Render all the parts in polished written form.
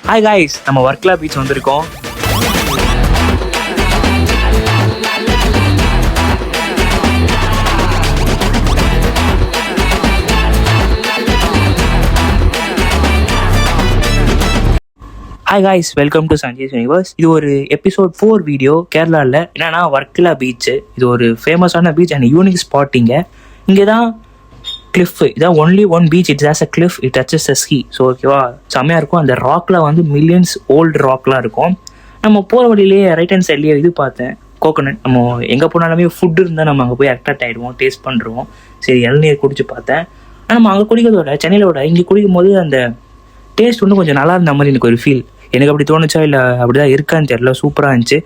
Hi guys, நம்ம Varkala beach வந்திருக்கோம். Hi guys, welcome to Sanjay's universe. இது ஒரு எபிசோட் 4 வீடியோ. கேரளாவில் என்னன்னா வர்க்கலா பீச். இது ஒரு ஃபேமஸான பீச் அண்ட் யூனிக் ஸ்பாட்டிங்க. இங்கே தான் கிளிஃப். இதான் only one pitch. It's as a Cliff. It duchess a ski. So ஓகேவா, செம்மையாக இருக்கும். அந்த ராக்ல வந்து மில்லியன்ஸ் ஓல்டு ராக்லாம் இருக்கும். நம்ம போகிற வழியிலேயே ரைட் ஹேண்ட் சைட்லேயே இது பார்த்தேன், கோகோனட். நம்ம எங்கே போனாலுமே ஃபுட் இருந்தால் நம்ம அங்கே போய் அட்ராக்ட் ஆகிடுவோம், டேஸ்ட் பண்ணுறோம். சரி, இளநீர் குடிச்சு பார்த்தேன். ஆனால் நம்ம அங்கே குடிக்கிறதோட சென்னையிலோட இங்கே குடிக்கும் போது அந்த டேஸ்ட் இன்னும் கொஞ்சம் நல்லா இருந்த மாதிரி எனக்கு ஒரு ஃபீல். எனக்கு அப்படி தோணுச்சா இல்லை அப்படிதான் இருக்கான்னு தெரியல. சூப்பராக இருந்துச்சு.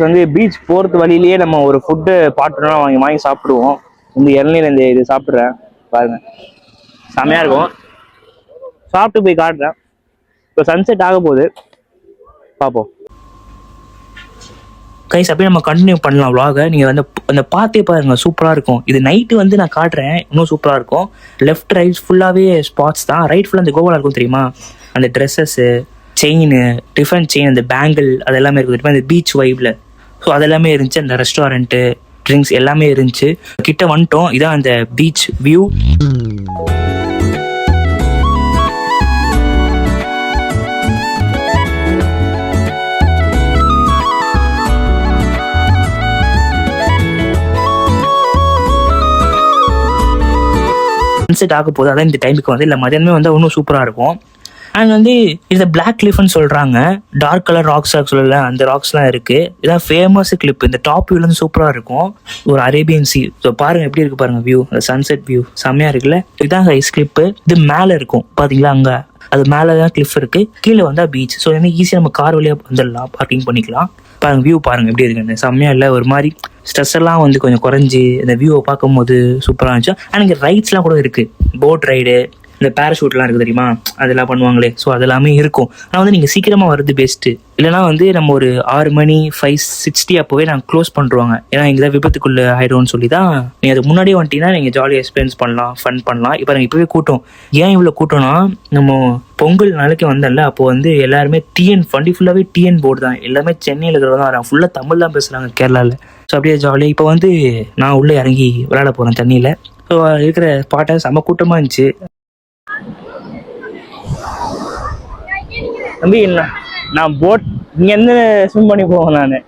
வந்து பீச் போகிறது வழியிலேயே நம்ம ஒரு ஃபுட்டு பாட்டுலாம் வாங்கி சாப்பிடுவோம். இந்த இளநீர் இந்த இது சாப்பிட்றேன் பாருங்க, செம்மையாக இருக்கும். சாப்பிட்டு போய் காட்டுறேன். இப்போ சன்செட் ஆக போகுது, பார்ப்போம். கைஸ் அப்படியே நம்ம கண்டினியூ பண்ணலாம் vlog. நீங்கள் வந்து அந்த பார்த்தே பாருங்க, சூப்பராக இருக்கும். இது நைட்டு வந்து நான் காட்டுறேன், இன்னும் சூப்பராக இருக்கும். லெஃப்ட் ரைட் ஃபுல்லாகவே ஸ்பாட்ஸ் தான். ரைட் ஃபுல்லாக அந்த கோவாவில் இருக்கும் தெரியுமா, அந்த ட்ரெஸ்ஸஸ்ஸு, செயின், டிஃப்ரெண்ட் செயின், அந்த பேங்கிள், அது எல்லாமே இருக்கும் தெரியுமா, அந்த பீச் வைப்பில். ஸோ அதெல்லாமே இருந்துச்சு. அந்த ரெஸ்டாரண்ட்டு, ட்ரிங்க்ஸ் எல்லாமே இருந்துச்சு. கிட்ட வந்துட்டோம். இதான் அந்த பீச் வியூ. சன்செட் ஆக போகுது. அதான் இந்த டைமுக்கு வந்து இல்லை மதியானமே வந்து இன்னும் சூப்பராக இருக்கும். அண்ட் வந்து இது பிளாக் கிளிஃப்னு சொல்கிறாங்க. டார்க் கலர் ராக்ஸ் சொல்லல, அந்த ராக்ஸ்லாம் இருக்குது. இதான் ஃபேமஸ் கிளிப். இந்த டாப் வியூலேருந்து சூப்பராக இருக்கும். ஒரு அரேபியன் சி. ஸோ பாருங்கள் எப்படி இருக்குது பாருங்கள் வியூ, அந்த சன்செட் வியூ செம்மையாக இருக்குல்ல. இதுதான் ஐஸ் கிளிப்பு. இது மேலே இருக்கும் பார்த்தீங்களா, அங்கே அது மேலே தான் கிளிஃப் இருக்குது, கீழே வந்தால் பீச். ஸோ எனக்கு ஈஸியாக நம்ம கார் வழியாக வந்துடலாம், பார்க்கிங் பண்ணிக்கலாம். பாருங்கள் வியூ பாருங்கள் எப்படி இருக்குன்னு, செம்மையாக இல்லை. ஒரு மாதிரி ஸ்ட்ரெஸ் எல்லாம் வந்து கொஞ்சம் குறைஞ்சி இந்த வியூவை பார்க்கும்போது சூப்பராக இருந்துச்சு. ஆனால் இங்கே ரைட்ஸ்லாம் கூட இருக்குது. போட் ரைடு, இந்த பேராஷூட்லாம் இருக்குது தெரியுமா, அதெல்லாம் பண்ணுவாங்களே. ஸோ அதெல்லாமே இருக்கும். ஆனால் வந்து நீங்கள் சீக்கிரமாக வர்றது பெஸ்ட்டு. இல்லைனா வந்து நம்ம ஒரு 6 மணி 5:60 அப்போவே நாங்கள் க்ளோஸ் பண்ணுறோங்க. ஏன்னா இங்கே தான் விபத்துக்குள்ளே ஆகிடும்னு சொல்லி தான். நீங்கள் அது முன்னாடியே வந்துட்டீங்கன்னா நீங்கள் ஜாலியாக எக்ஸ்பீரியன்ஸ் பண்ணலாம், ஃபன் பண்ணலாம். இப்போ நாங்கள் இப்போவே கூட்டம். ஏன் இவ்வளோ கூட்டம்னா, நம்ம பொங்கல் நாளைக்கு வந்தேன்ல, அப்போது வந்து எல்லாருமே டிஎன் வண்டி ஃபுல்லாகவே டிஎன் போர்டு தான். எல்லாமே சென்னையில் இருக்கிறவங்க தான் வராங்க. ஃபுல்லாக தமிழ் தான் பேசுகிறாங்க கேரளாவில். ஸோ அப்படியே ஜாலியாக இப்போ வந்து நான் உள்ளே இறங்கி விளையாட போகிறேன் தண்ணியில். ஸோ இருக்கிற பாட்டை செம்ம கூட்டமாக இருந்துச்சு. தம்பி என்ன, நான் போட் இங்கேருந்து ஸ்விம் பண்ணி போவேன் நான்.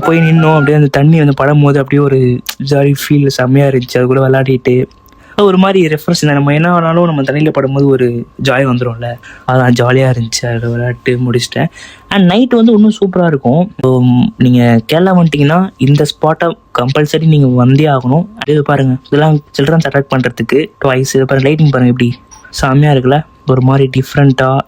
போய் நின்னோம். அப்படியே அந்த தண்ணி வந்து படும் போது அப்படியே ஒரு ஜாலி ஃபீல், செம்மையாக இருந்துச்சு. அது கூட விளையாடிட்டு ஒரு மாதிரி ரெஃப்ரெஷ். நம்ம என்ன ஆனாலும் நம்ம தண்ணியில் படும்போது ஒரு ஜாய் வந்துடும்ல, அதான் ஜாலியாக இருந்துச்சு. அதில் விளையாட்டு முடிச்சிட்டேன். அண்ட் நைட்டு வந்து இன்னும் சூப்பராக இருக்கும். நீங்கள் கேரளா வந்துட்டிங்கன்னா இந்த ஸ்பாட்டை கம்பல்சரி நீங்கள் வந்தே ஆகணும். அப்படியே பாருங்கள், இதெல்லாம் சில்ட்ரன்ஸ் அட்ராக்ட் பண்ணுறதுக்கு டாய்ஸ். பாருங்கள் லைட்டிங் பாருங்கள் எப்படி செம்மையாக இருக்குல்ல, ஒரு மாதிரி டிஃப்ரெண்ட்டாக.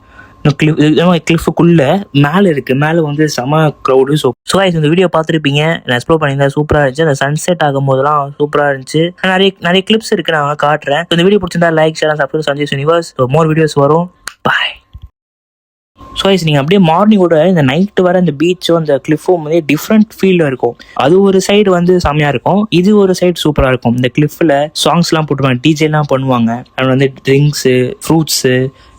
கிளிஃபுக்குள்ளே மேலே இருக்குது, மேலே வந்து செம க்ரௌடு. ஸோ இந்த வீடியோ பார்த்துருப்பீங்க, நான் எக்ஸ்ப்ளோர் பண்ணியிருந்தேன். சூப்பராக இருந்துச்சு. அந்த சன்செட் ஆகும் போதெல்லாம் சூப்பராக இருந்துச்சு. நிறைய கிளிப்ஸ் இருக்குது, நான் காட்டுறேன். இந்த வீடியோ பிடிச்சிருந்தா like, share, subscribe Sanjay's universe. So more videos வரும். பாய். ஸோ நீங்கள் அப்படியே மார்னிங்கோட இந்த நைட்டு வர அந்த பீச்சும் அந்த கிளிஃபும் வந்து டிஃப்ரெண்ட் ஃபீல்டில் இருக்கும். அது ஒரு சைடு வந்து செம்மையாக இருக்கும், இது ஒரு சைடு சூப்பராக இருக்கும். இந்த கிளிஃபில் சாங்ஸ்லாம் போட்டுருவாங்க, டிஜேலாம் பண்ணுவாங்க. அது வந்து ட்ரிங்க்ஸு, ஃப்ரூட்ஸு,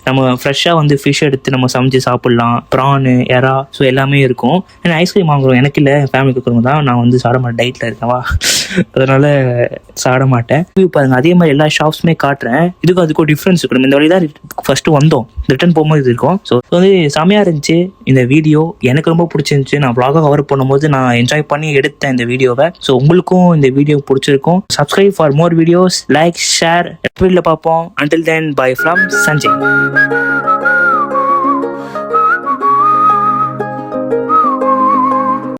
நம்ம ஃப்ரெஷ்ஷாக வந்து ஃபிஷ் எடுத்து நம்ம சமைச்சு சாப்பிட்லாம். ப்ரானு, எறா, ஸோ எல்லாமே இருக்கும். ஏன்னா ஐஸ்கிரீம் வாங்குறோம், எனக்கு இல்லை, ஃபேமிலிக்கு இருக்கிறவங்க தான். நான் வந்து சாப்பிட மாட்டேன், டயட்டில் இருக்கவா, அதனால் சாப்பிட மாட்டேன். பாருங்கள், அதே மாதிரி எல்லா ஷாப்ஸுமே காட்டுறேன். இதுக்கும் அதுக்கும் டிஃப்ரென்ஸ் இருக்கணும். இந்த வழி தான் ஃபஸ்ட்டு வந்தோம், ரிட்டர்ன் போகும்போது இது இருக்கும். ஸோ வந்து செமையாக இருந்துச்சு இந்த வீடியோ. எனக்கு ரொம்ப பிடிச்சிருந்துச்சு. நான் vlog கவர் பண்ணும்போது நான் என்ஜாய் பண்ணி எடுத்தேன் இந்த வீடியோவை. ஸோ உங்களுக்கும் இந்த வீடியோ பிடிச்சிருக்கும். Subscribe for more videos, like, share. வீடியோவில் பார்ப்போம். Until then, by from Sanjay.